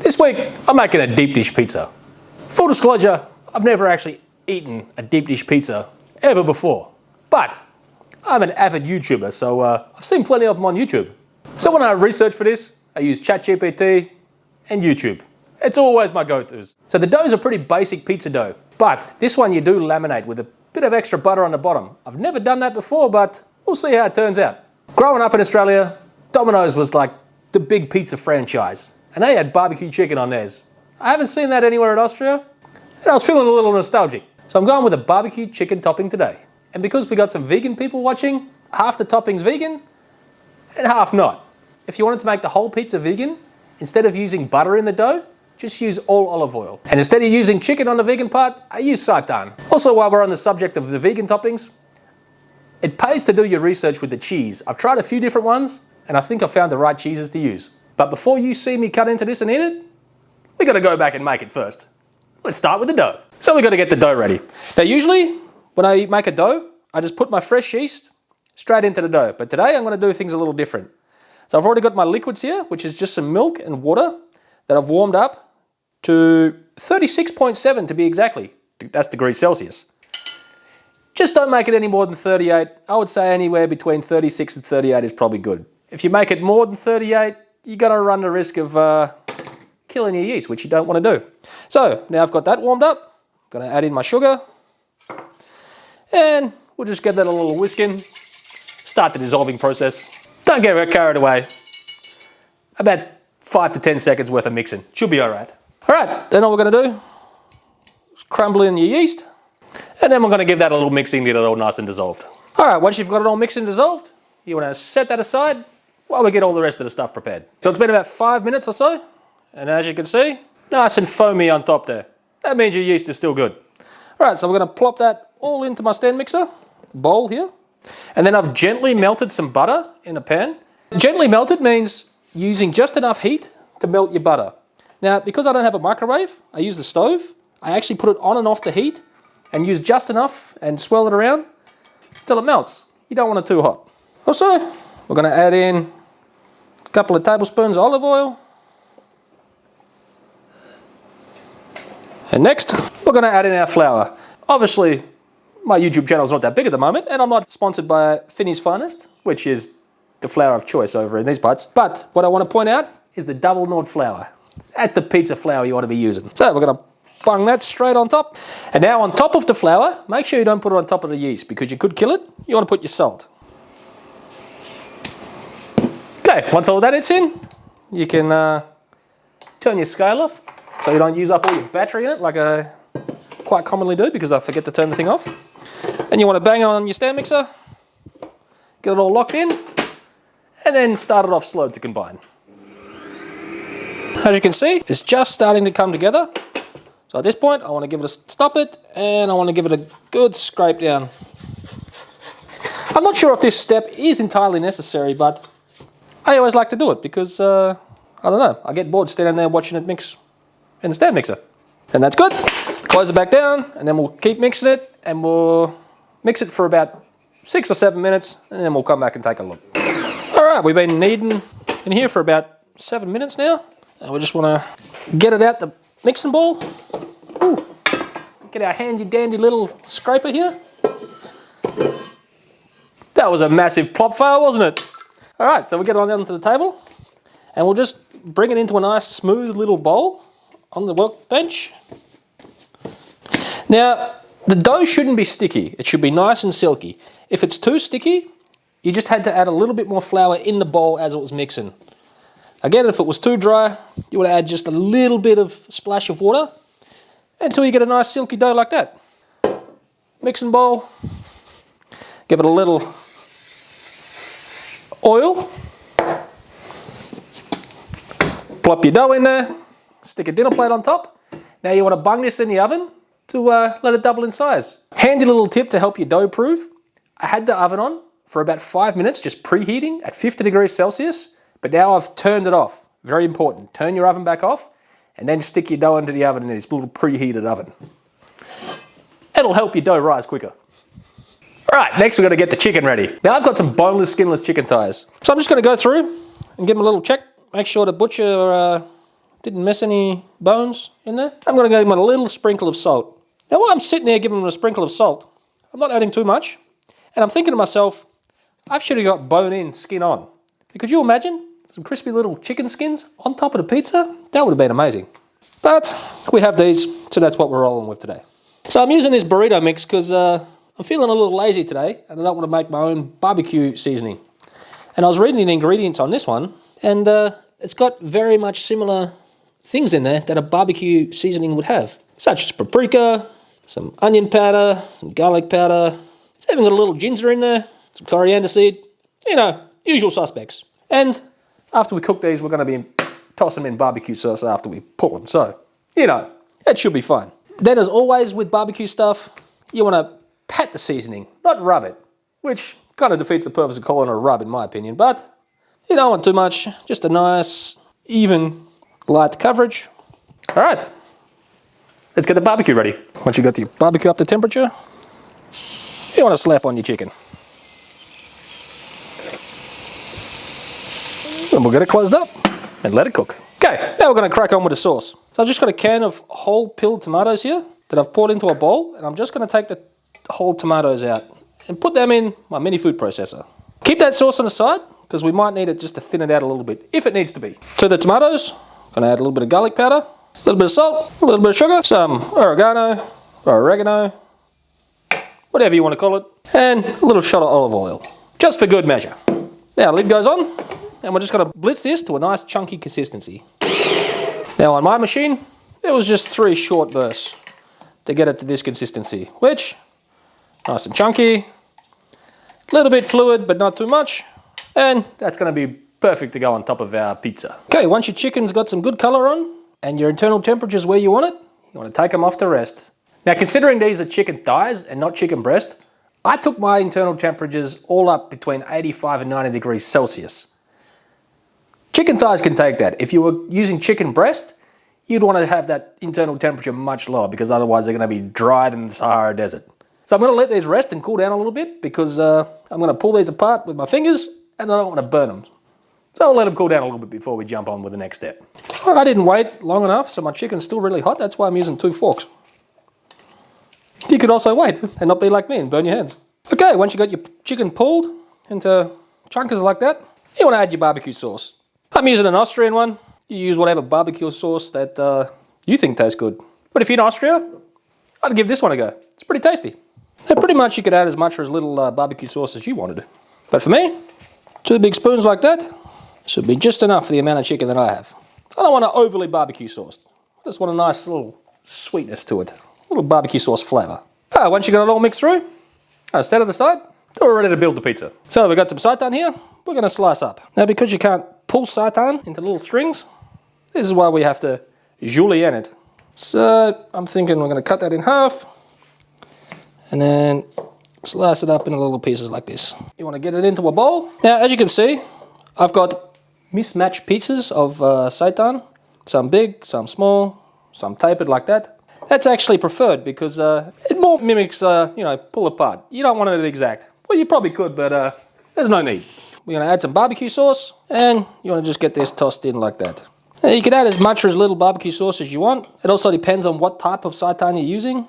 This week, I'm making a deep dish pizza. Full disclosure, I've never actually eaten a deep dish pizza ever before. But I'm an avid YouTuber, so I've seen plenty of them on YouTube. So when I research for this, I use ChatGPT and YouTube. It's always my go-tos. So the dough is a pretty basic pizza dough, but this one you do laminate with a bit of extra butter on the bottom. I've never done that before, but we'll see how it turns out. Growing up in Australia, Domino's was like the big pizza franchise, and they had barbecue chicken on theirs. I haven't seen that anywhere in Austria, and I was feeling a little nostalgic. So I'm going with a barbecue chicken topping today. And because we got some vegan people watching, half the topping's vegan and half not. If you wanted to make the whole pizza vegan, instead of using butter in the dough, just use all olive oil. And instead of using chicken on the vegan part, I use Seitan. Also, while we're on the subject of the vegan toppings, it pays to do your research with the cheese. I've tried a few different ones, and I think I found the right cheeses to use. But before you see me cut into this and eat it, we gotta go back and make it first. Let's start with the dough. So we gotta get the dough ready. Now usually, when I make a dough, I just put my fresh yeast straight into the dough. But today I'm gonna do things a little different. So I've already got my liquids here, which is just some milk and water that I've warmed up to 36.7 to be exactly. That's degrees Celsius. Just don't make it any more than 38. I would say anywhere between 36 and 38 is probably good. If you make it more than 38, you're gonna run the risk of killing your yeast, which you don't wanna do. So now I've got that warmed up. I'm gonna add in my sugar. And we'll just get that a little whisk in. Start the dissolving process. Don't get carried away. About 5 to 10 seconds worth of mixing. Should be all right. All right, then all we're gonna do is crumble in your yeast. And then we're gonna give that a little mixing to get it all nice and dissolved. All right, once you've got it all mixed and dissolved, you wanna set that aside while we get all the rest of the stuff prepared. So it's been about 5 minutes or so. And as you can see, nice and foamy on top there. That means your yeast is still good. All right, so we're gonna plop that all into my stand mixer bowl here. And then I've gently melted some butter in a pan. Gently melted means using just enough heat to melt your butter. Now, because I don't have a microwave, I use the stove. I actually put it on and off the heat and use just enough and swirl it around until it melts. You don't want it too hot. Also, we're gonna add in a couple of tablespoons of olive oil. And next, we're gonna add in our flour. Obviously, my YouTube channel is not that big at the moment, and I'm not sponsored by Finny's Finest, which is the flour of choice over in these parts. But what I want to point out is the double knot flour. That's the pizza flour you want to be using. So we're gonna bung that straight on top. And now on top of the flour, make sure you don't put it on top of the yeast because you could kill it. You want to put your salt. Okay, once all that is in, you can turn your scale off so you don't use up all your battery in it like I quite commonly do because I forget to turn the thing off. And you want to bang on your stand mixer, get it all locked in, and then start it off slow to combine. As you can see, it's just starting to come together. So at this point, I want to give it a stop it, and I want to give it a good scrape down. I'm not sure if this step is entirely necessary, but I always like to do it because, I don't know, I get bored standing there watching it mix in the stand mixer. And that's good. Close it back down, and then we'll keep mixing it, and we'll mix it for about 6 or 7 minutes, and then we'll come back and take a look. All right, we've been kneading in here for about 7 minutes now, and we just want to get it out the mixing bowl. Ooh. Get our handy dandy little scraper here. That was a massive plop fail, wasn't it? All right, so we'll get it on down to the table, and we'll just bring it into a nice smooth little bowl on the workbench. Now, the dough shouldn't be sticky. It should be nice and silky. If it's too sticky, you just had to add a little bit more flour in the bowl as it was mixing. Again, if it was too dry, you would add just a little bit of splash of water until you get a nice silky dough like that. Mixing bowl, give it a little oil, plop your dough in there, stick a dinner plate on top. Now you want to bung this in the oven to let it double in size. Handy little tip to help your dough proof. I had the oven on for about 5 minutes, just preheating at 50 degrees Celsius, but now I've turned it off. Very important. Turn your oven back off and then stick your dough into the oven in this little preheated oven. It'll help your dough rise quicker. All right, next we're gonna get the chicken ready. Now I've got some boneless, skinless chicken thighs. So I'm just gonna go through and give them a little check. Make sure the butcher Didn't miss any bones in there. I'm going to give them a little sprinkle of salt. Now while I'm sitting there giving them a sprinkle of salt, I'm not adding too much. And I'm thinking to myself, I should have got bone-in, skin-on. Could you imagine some crispy little chicken skins on top of the pizza? That would have been amazing. But we have these, so that's what we're rolling with today. So I'm using this burrito mix because I'm feeling a little lazy today and I don't want to make my own barbecue seasoning. And I was reading the ingredients on this one, and it's got very much similar things in there that a barbecue seasoning would have, such as paprika, some onion powder, some garlic powder. It's even got a little ginger in there, some coriander seed, you know, usual suspects. And after we cook these, we're going to be tossing them in barbecue sauce after we pull them. So, you know, it should be fine. Then as always with barbecue stuff, you want to pat the seasoning, not rub it, which kind of defeats the purpose of calling it a rub in my opinion, but you don't want too much, just a nice, even, light coverage. All right, let's get the barbecue ready. Once you got your barbecue up to temperature, you want to slap on your chicken. And we'll get it closed up and let it cook. Okay, now we're going to crack on with the sauce. So I've just got a can of whole peeled tomatoes here that I've poured into a bowl, and I'm just going to take the whole tomatoes out and put them in my mini food processor. Keep that sauce on the side because we might need it just to thin it out a little bit if it needs to be. To the tomatoes, I'm going to add a little bit of garlic powder, a little bit of salt, a little bit of sugar, some oregano or oregano, whatever you want to call it, and a little shot of olive oil, just for good measure. Now lid goes on, and we're just going to blitz this to a nice chunky consistency. Now on my machine, it was just 3 short bursts to get it to this consistency, which, nice and chunky, a little bit fluid but not too much, and that's going to be perfect to go on top of our pizza. Okay, once your chicken's got some good colour on, and your internal temperature's where you want it, you want to take them off to rest. Now considering these are chicken thighs and not chicken breast, I took my internal temperatures all up between 85 and 90 degrees Celsius. Chicken thighs can take that. If you were using chicken breast, you'd want to have that internal temperature much lower because otherwise they're going to be dried in the Sahara Desert. So I'm going to let these rest and cool down a little bit because I'm going to pull these apart with my fingers and I don't want to burn them. So I'll let them cool down a little bit before we jump on with the next step. I didn't wait long enough, so my chicken's still really hot. That's why I'm using 2 forks. You could also wait and not be like me and burn your hands. Okay, once you got your chicken pulled into chunkers like that, you want to add your barbecue sauce. I'm using an Austrian one. You use whatever barbecue sauce that you think tastes good. But if you're in Austria, I'd give this one a go. It's pretty tasty. Now pretty much you could add as much or as little barbecue sauce as you wanted. But for me, 2 big spoons like that should be just enough for the amount of chicken that I have. I don't want it overly barbecue sauced. I just want a nice little sweetness to it. A little barbecue sauce flavour. Once you got it all mixed through, set it aside, we're ready to build the pizza. So we've got some seitan here, we're going to slice up. Now because you can't pull seitan into little strings, this is why we have to julienne it. So I'm thinking we're going to cut that in half and then slice it up into little pieces like this. You want to get it into a bowl. Now as you can see, I've got mismatched pieces of seitan, some big, some small, some tapered like that. That's actually preferred because it more mimics, pull apart. You don't want it exact. Well, you probably could, but there's no need. We're going to add some barbecue sauce, and you want to just get this tossed in like that. Now, you can add as much or as little barbecue sauce as you want. It also depends on what type of seitan you're using.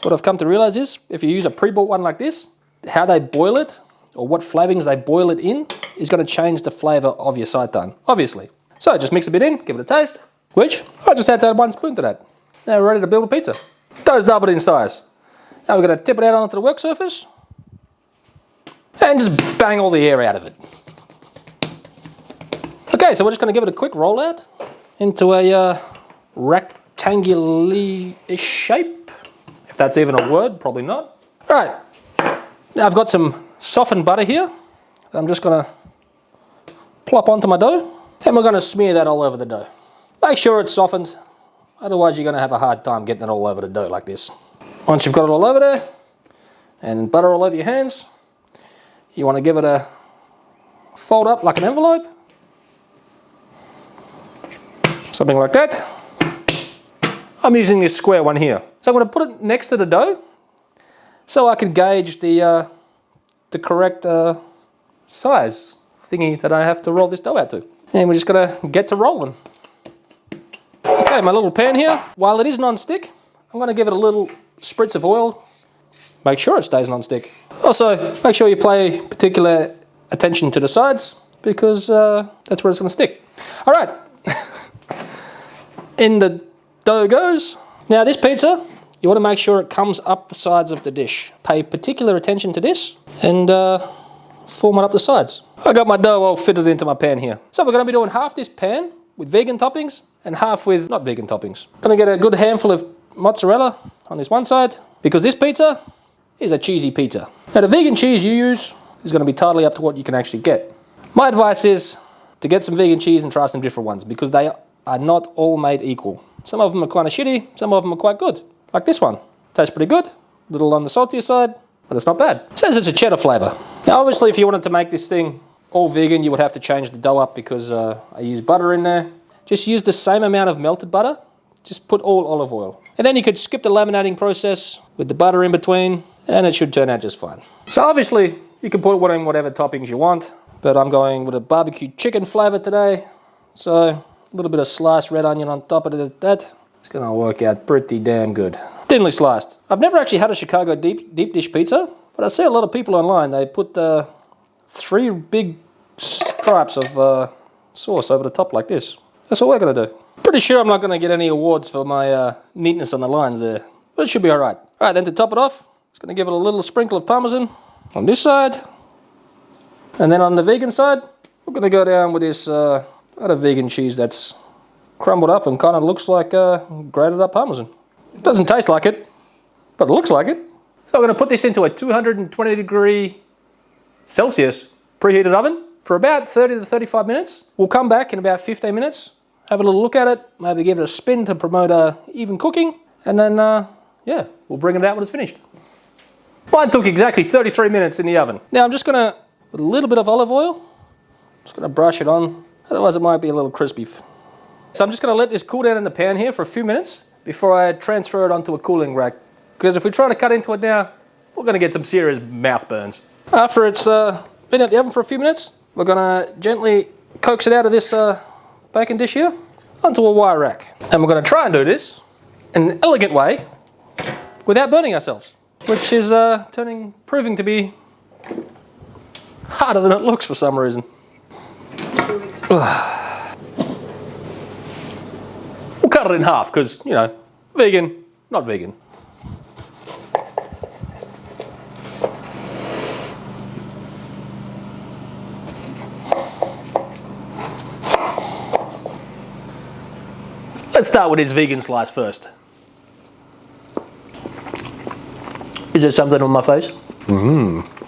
What I've come to realize is, if you use a pre-bought one like this, how they boil it, or what flavorings they boil it in, is going to change the flavour of your seitan, obviously. So just mix a bit in, give it a taste, which I just had to add 1 spoon to that. Now we're ready to build a pizza. Dough's doubled in size. Now we're going to tip it out onto the work surface and just bang all the air out of it. Okay, so we're just going to give it a quick roll out into a rectangular-ish shape. If that's even a word, probably not. All right, now I've got some softened butter here that I'm just going to plop onto my dough, and we're going to smear that all over the dough. Make sure it's softened. Otherwise you're going to have a hard time getting it all over the dough like this. Once you've got it all over there and butter all over your hands, you want to give it a fold up like an envelope. Something like that. I'm using this square one here. So I'm going to put it next to the dough so I can gauge the correct size thingy that I have to roll this dough out to. And we're just going to get to rolling. Okay, my little pan here, while it is non-stick, I'm going to give it a little spritz of oil. Make sure it stays non-stick. Also, make sure you pay particular attention to the sides because that's where it's going to stick. All right, in the dough goes. Now this pizza, you want to make sure it comes up the sides of the dish. Pay particular attention to this and form it up the sides. I got my dough all fitted into my pan here. So we're going to be doing half this pan with vegan toppings and half with not vegan toppings. Going to get a good handful of mozzarella on this one side because this pizza is a cheesy pizza. Now the vegan cheese you use is going to be totally up to what you can actually get. My advice is to get some vegan cheese and try some different ones because they are not all made equal. Some of them are kind of shitty, some of them are quite good. Like this one. Tastes pretty good, a little on the saltier side, but it's not bad. It says it's a cheddar flavour. Now obviously if you wanted to make this thing all vegan, you would have to change the dough up because I use butter in there. Just use the same amount of melted butter, just put all olive oil. And then you could skip the laminating process with the butter in between, and it should turn out just fine. So obviously, you can put in whatever toppings you want, but I'm going with a barbecue chicken flavour today. So a little bit of sliced red onion on top of that. It's gonna work out pretty damn good. Thinly sliced. I've never actually had a Chicago deep dish pizza, but I see a lot of people online, they put 3 big stripes of sauce over the top like this. That's what we're gonna do. Pretty sure I'm not gonna get any awards for my neatness on the lines there, but it should be all right. All right, then to top it off, just gonna give it a little sprinkle of Parmesan on this side. And then on the vegan side, we're gonna go down with this other vegan cheese that's crumbled up and kind of looks like grated up Parmesan. It doesn't taste like it, but it looks like it. So we're gonna put this into a 220 degree Celsius preheated oven for about 30 to 35 minutes. We'll come back in about 15 minutes, have a little look at it, maybe give it a spin to promote even cooking, and then, yeah, we'll bring it out when it's finished. Mine took exactly 33 minutes in the oven. Now I'm just gonna, with a little bit of olive oil, just gonna brush it on, otherwise it might be a little crispy. So I'm just gonna let this cool down in the pan here for a few minutes before I transfer it onto a cooling rack. Because if we try to cut into it now, we're gonna get some serious mouth burns. After it's been out the oven for a few minutes, we're gonna gently coax it out of this baking dish here onto a wire rack. And we're gonna try and do this in an elegant way without burning ourselves, which is proving to be harder than it looks for some reason. We'll cut it in half because, you know, vegan, not vegan. Let's start with this vegan slice first. Is there something on my face?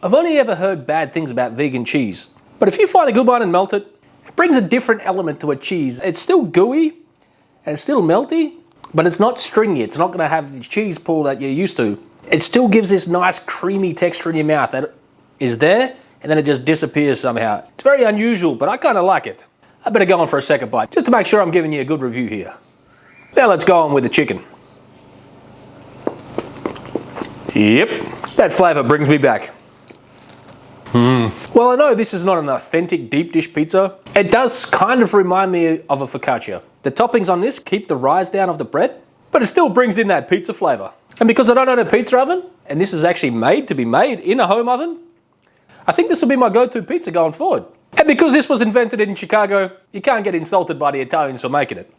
I've only ever heard bad things about vegan cheese, but if you find a good one and melt it, it brings a different element to a cheese. It's still gooey and it's still melty, but it's not stringy. It's not going to have the cheese pull that you're used to. It still gives this nice creamy texture in your mouth that is there, and then it just disappears somehow. It's very unusual, but I kind of like it. I better go on for a second bite, just to make sure I'm giving you a good review here. Now let's go on with the chicken. Yep, that flavour brings me back. Well, I know this is not an authentic deep dish pizza. It does kind of remind me of a focaccia. The toppings on this keep the rise down of the bread, but it still brings in that pizza flavour. And because I don't own a pizza oven, and this is actually made to be made in a home oven, I think this will be my go-to pizza going forward. And because this was invented in Chicago, you can't get insulted by the Italians for making it.